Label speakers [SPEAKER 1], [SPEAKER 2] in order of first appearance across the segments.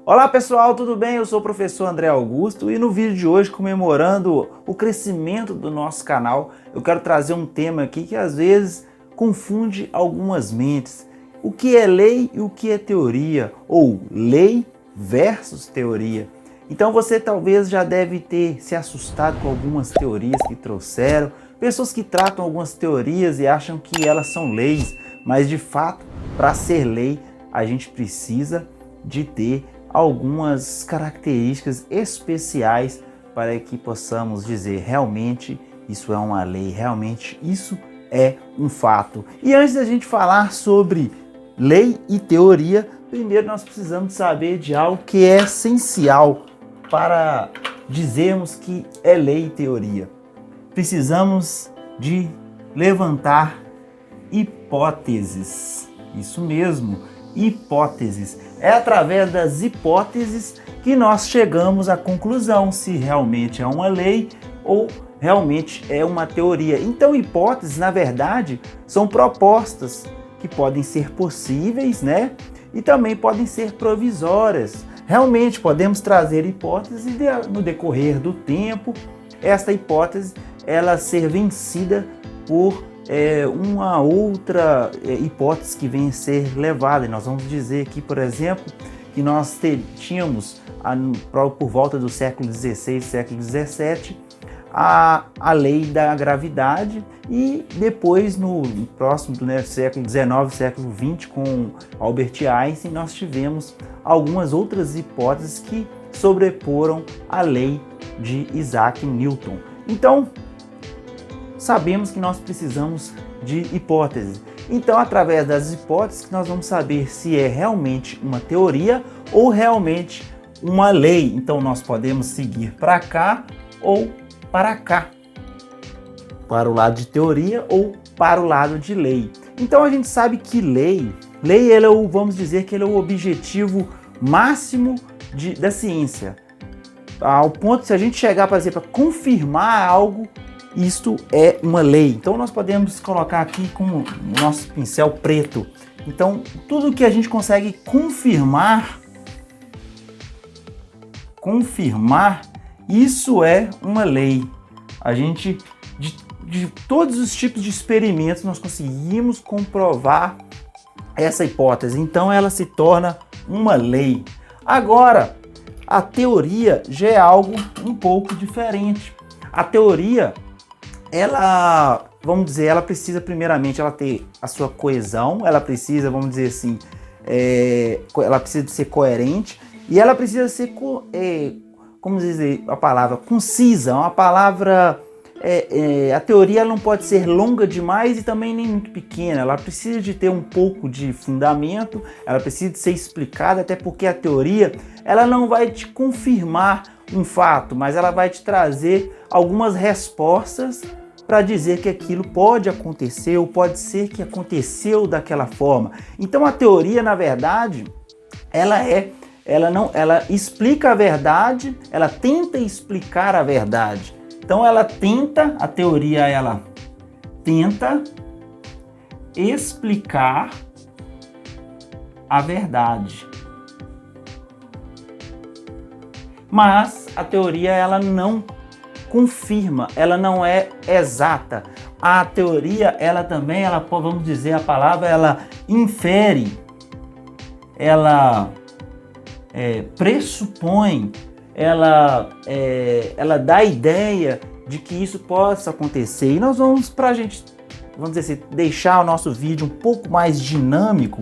[SPEAKER 1] Olá pessoal, tudo bem? Eu sou o professor André Augusto e no vídeo de hoje, comemorando o crescimento do nosso canal, eu quero trazer um tema aqui que às vezes confunde algumas mentes. O que é lei e o que é teoria? Ou lei versus teoria? Então você talvez já deve ter se assustado com algumas teorias que trouxeram, pessoas que tratam algumas teorias e acham que elas são leis, mas de fato, para ser lei, a gente precisa de ter algumas características especiais para que possamos dizer realmente isso é uma lei, realmente isso é um fato. E antes da gente falar sobre lei e teoria, primeiro nós precisamos saber de algo que é essencial para dizermos que é lei e teoria. Precisamos de levantar hipóteses. Isso mesmo, hipóteses. É através das hipóteses que nós chegamos à conclusão se realmente é uma lei ou realmente é uma teoria. Então, hipóteses, na verdade, são propostas que podem ser possíveis, né? E também podem ser provisórias. Realmente podemos trazer hipóteses e no decorrer do tempo, esta hipótese ela ser vencida por uma outra hipótese que vem a ser levada. E nós vamos dizer aqui, por exemplo, que nós tínhamos por volta do século XVI, século XVII, a lei da gravidade, e depois no próximo do século XIX, século XX, com Albert Einstein, nós tivemos algumas outras hipóteses que sobreporam a lei de Isaac Newton. Então, sabemos que nós precisamos de hipóteses. Então, através das hipóteses, nós vamos saber se é realmente uma teoria ou realmente uma lei. Então, nós podemos seguir para cá ou para cá, para o lado de teoria ou para o lado de lei. Então, a gente sabe que lei ele é vamos dizer que ele é o objetivo máximo da ciência. Ao ponto, se a gente chegar, por exemplo, a confirmar algo, isto é uma lei. Então nós podemos colocar aqui com o nosso pincel preto. Então tudo que a gente consegue confirmar, isso é uma lei. A gente, de todos os tipos de experimentos, nós conseguimos comprovar essa hipótese. Então ela se torna uma lei. Agora, a teoria já é algo um pouco diferente. A teoria, ela, vamos dizer, ela precisa primeiramente ela ter a sua coesão, ela precisa, vamos dizer assim, ela precisa de ser coerente e ela precisa ser, como dizer a palavra, concisa, uma palavra, a teoria ela não pode ser longa demais e também nem muito pequena, ela precisa de ter um pouco de fundamento, ela precisa de ser explicada, até porque a teoria, ela não vai te confirmar um fato, mas ela vai te trazer algumas respostas para dizer que aquilo pode acontecer ou pode ser que aconteceu daquela forma. Então a teoria, na verdade, ela explica a verdade, ela tenta explicar a verdade. Então a teoria ela tenta explicar a verdade. Mas a teoria ela não confirma, ela não é exata. A teoria ela também, vamos dizer a palavra, ela infere, ela pressupõe, ela dá a ideia de que isso possa acontecer. E nós vamos, para a gente, vamos dizer assim, deixar o nosso vídeo um pouco mais dinâmico,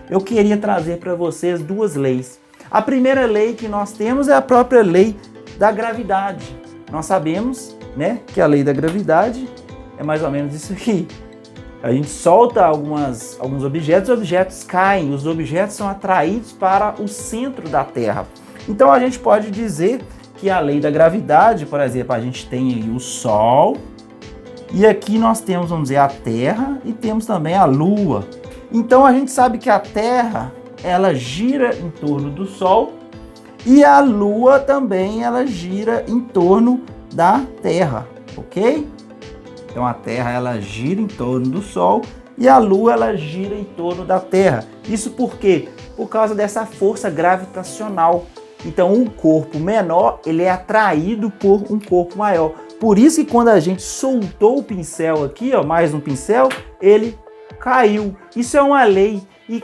[SPEAKER 1] eu queria trazer para vocês duas leis. A primeira lei que nós temos é a própria lei da gravidade. Nós sabemos, né, que a lei da gravidade é mais ou menos isso aqui. A gente solta alguns objetos, os objetos caem, os objetos são atraídos para o centro da Terra. Então a gente pode dizer que a lei da gravidade, por exemplo, a gente tem aí o Sol, e aqui nós temos, vamos dizer, a Terra e temos também a Lua. Então a gente sabe que a Terra, ela gira em torno do Sol e a Lua também ela gira em torno da Terra, ok? Então a Terra ela gira em torno do Sol e a Lua ela gira em torno da Terra. Isso por quê? por causa dessa força gravitacional. Então um corpo menor ele é atraído por um corpo maior. Por isso que quando a gente soltou o pincel aqui, ó, mais um pincel, ele caiu. Isso é uma lei. E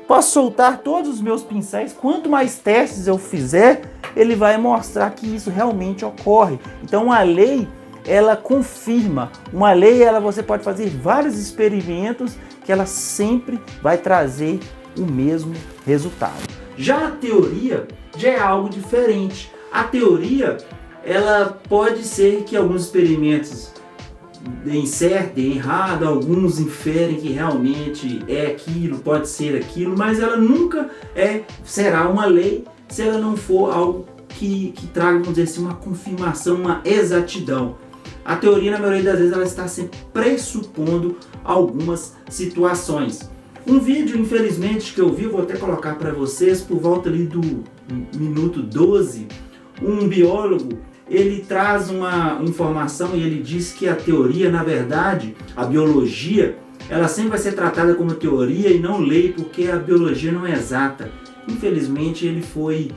[SPEAKER 1] posso soltar todos os meus pincéis, quanto mais testes eu fizer, ele vai mostrar que isso realmente ocorre. Então uma lei, ela confirma. Uma lei, você pode fazer vários experimentos que ela sempre vai trazer o mesmo resultado. Já a teoria já é algo diferente. A teoria, ela pode ser que alguns experimentos deem certo, deem errado, alguns inferem que realmente é aquilo, pode ser aquilo, mas ela nunca será uma lei se ela não for algo que traga, vamos dizer assim, uma confirmação, uma exatidão. A teoria, na maioria das vezes, ela está sempre pressupondo algumas situações. Um vídeo, infelizmente, que eu vi, vou até colocar para vocês, por volta ali do minuto 12, um biólogo, ele traz uma informação e ele diz que a teoria, na verdade, a biologia, ela sempre vai ser tratada como teoria e não lei, porque a biologia não é exata. Infelizmente, ele foi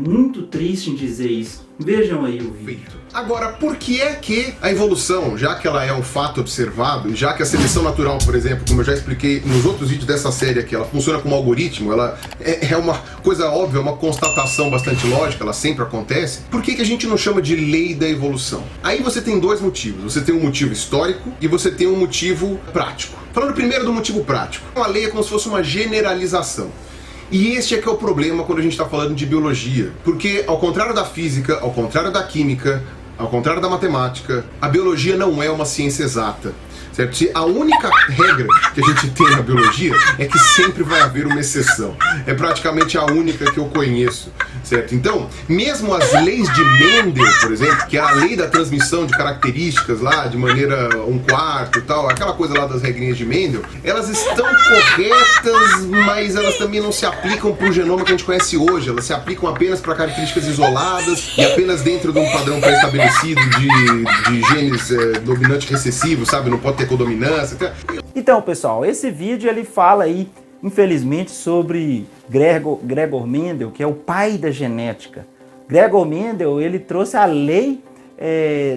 [SPEAKER 1] muito triste em dizer isso. Vejam aí o vídeo.
[SPEAKER 2] Agora, por que é que a evolução, já que ela é um fato observado, e já que a seleção natural, por exemplo, como eu já expliquei nos outros vídeos dessa série aqui, ela funciona como algoritmo, ela é uma coisa óbvia, uma constatação bastante lógica, ela sempre acontece, por que a gente não chama de lei da evolução? Aí você tem dois motivos. Você tem um motivo histórico e você tem um motivo prático. Falando primeiro do motivo prático, uma lei é como se fosse uma generalização. E este é que é o problema quando a gente está falando de biologia, porque ao contrário da física, ao contrário da química, ao contrário da matemática, a biologia não é uma ciência exata, certo? Se a única regra que a gente tem na biologia é que sempre vai haver uma exceção. É praticamente a única que eu conheço, certo? Então, mesmo as leis de Mendel, por exemplo, que é a lei da transmissão de características lá de maneira 1/4 e tal, aquela coisa lá das regrinhas de Mendel, elas estão corretas, mas elas também não se aplicam para o genoma que a gente conhece hoje. Elas se aplicam apenas para características isoladas e apenas dentro de um padrão pré-estabelecido de genes dominante recessivo, sabe? Não pode ter codominância.
[SPEAKER 1] Então, pessoal, esse vídeo ele fala aí, infelizmente, sobre Gregor Mendel, que é o pai da genética. Gregor Mendel, ele trouxe a lei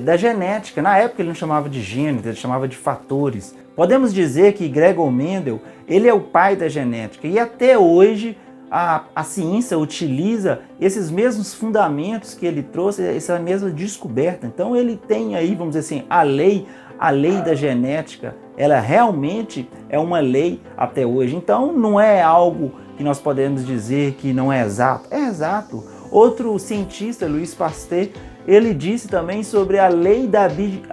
[SPEAKER 1] da genética. Na época ele não chamava de genes, ele chamava de fatores. Podemos dizer que Gregor Mendel, ele é o pai da genética. E até hoje a ciência utiliza esses mesmos fundamentos que ele trouxe, essa mesma descoberta. Então ele tem aí, vamos dizer assim, a lei da genética, ela realmente é uma lei até hoje. Então não é algo que nós podemos dizer que não é exato. É exato. Outro cientista, Louis Pasteur, ele disse também sobre a lei da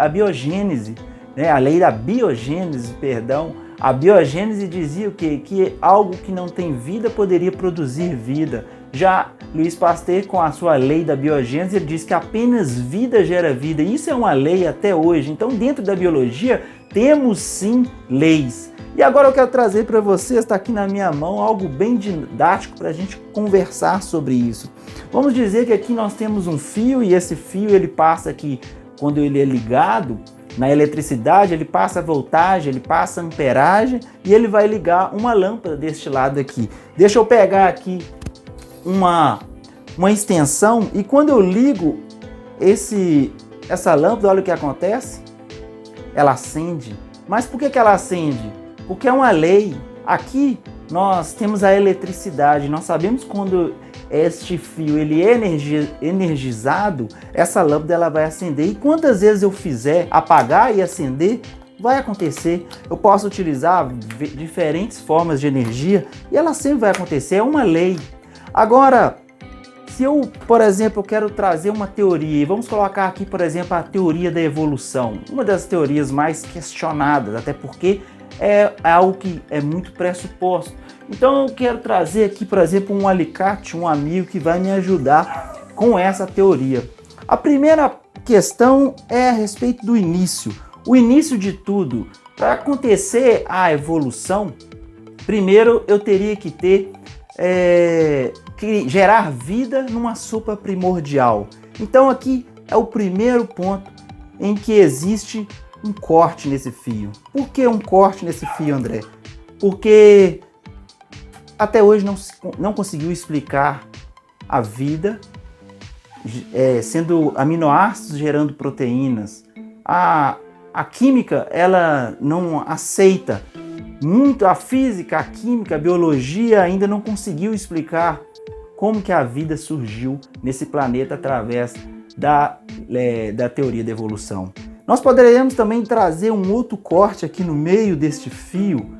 [SPEAKER 1] biogênese, né? A lei da biogênese, perdão. A biogênese dizia o quê? Que algo que não tem vida poderia produzir vida. Já Louis Pasteur, com a sua lei da biogênese, ele diz que apenas vida gera vida. Isso é uma lei até hoje. Então, dentro da biologia, temos sim leis. E agora eu quero trazer para vocês, está aqui na minha mão, algo bem didático para a gente conversar sobre isso. Vamos dizer que aqui nós temos um fio e esse fio ele passa aqui, quando ele é ligado, na eletricidade, ele passa voltagem, ele passa amperagem e ele vai ligar uma lâmpada deste lado aqui. Deixa eu pegar aqui uma extensão e quando eu ligo essa lâmpada, olha o que acontece. Ela acende. Mas por que ela acende? Porque é uma lei. Aqui nós temos a eletricidade. Nós sabemos quando este fio ele é energizado, essa lâmpada ela vai acender. E quantas vezes eu fizer apagar e acender, vai acontecer. Eu posso utilizar diferentes formas de energia e ela sempre vai acontecer. É uma lei. Agora, se eu, por exemplo, quero trazer uma teoria, e vamos colocar aqui, por exemplo, a teoria da evolução, uma das teorias mais questionadas, até porque é algo que é muito pressuposto. Então eu quero trazer aqui, por exemplo, um alicate, um amigo que vai me ajudar com essa teoria. A primeira questão é a respeito do início. O início de tudo. Para acontecer a evolução, primeiro eu teria que ter que gerar vida numa sopa primordial. Então aqui é o primeiro ponto em que existe um corte nesse fio. Por que um corte nesse fio, André? Porque até hoje não conseguiu explicar a vida sendo aminoácidos gerando proteínas. A química, ela não aceita muito, a física, a química, a biologia ainda não conseguiu explicar como que a vida surgiu nesse planeta através da teoria da evolução. Nós poderíamos também trazer um outro corte aqui no meio deste fio,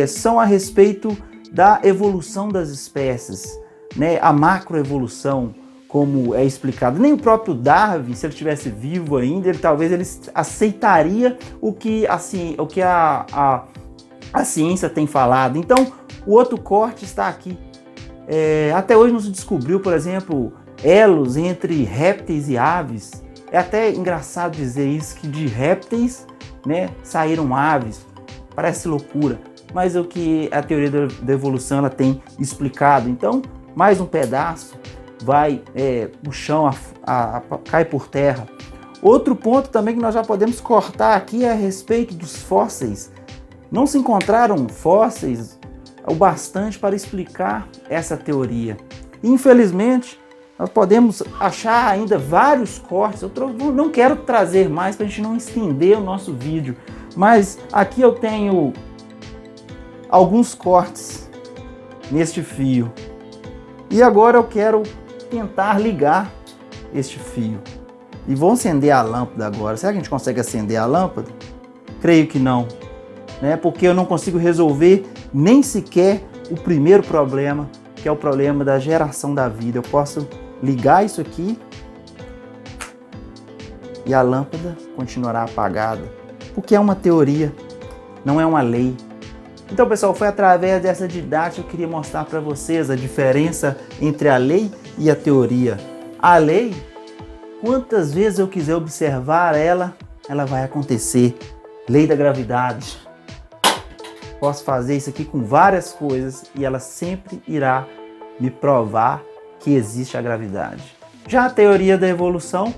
[SPEAKER 1] são a respeito da evolução das espécies, né? A macroevolução, como é explicado. Nem o próprio Darwin, se ele estivesse vivo ainda, talvez ele aceitaria o que a ciência tem falado. Então, o outro corte está aqui. Até hoje não se descobriu, por exemplo, elos entre répteis e aves. É até engraçado dizer isso, que de répteis, né, saíram aves. Parece loucura, mas é o que a teoria da evolução ela tem explicado. Então, mais um pedaço vai o chão, cai por terra. Outro ponto também que nós já podemos cortar aqui é a respeito dos fósseis. Não se encontraram fósseis o bastante para explicar essa teoria. Infelizmente, nós podemos achar ainda vários cortes. Eu não quero trazer mais para a gente não estender o nosso vídeo, mas aqui eu tenho alguns cortes neste fio. E agora eu quero tentar ligar este fio. E vou acender a lâmpada agora. Será que a gente consegue acender a lâmpada? Creio que não, né? Porque eu não consigo resolver nem sequer o primeiro problema, que é o problema da geração da vida. Eu posso ligar isso aqui e a lâmpada continuará apagada, porque é uma teoria, não é uma lei. Então, pessoal, foi através dessa didática que eu queria mostrar para vocês a diferença entre a lei e a teoria. A lei, quantas vezes eu quiser observar ela vai acontecer. Lei da gravidade. Posso fazer isso aqui com várias coisas e ela sempre irá me provar que existe a gravidade. Já a teoria da evolução,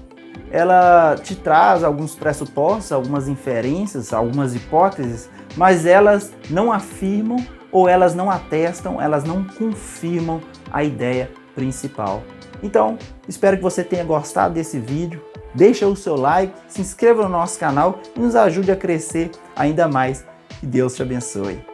[SPEAKER 1] ela te traz alguns pressupostos, algumas inferências, algumas hipóteses, mas elas não afirmam ou elas não atestam, elas não confirmam a ideia principal. Então, espero que você tenha gostado desse vídeo. Deixa o seu like, se inscreva no nosso canal e nos ajude a crescer ainda mais. Que Deus te abençoe.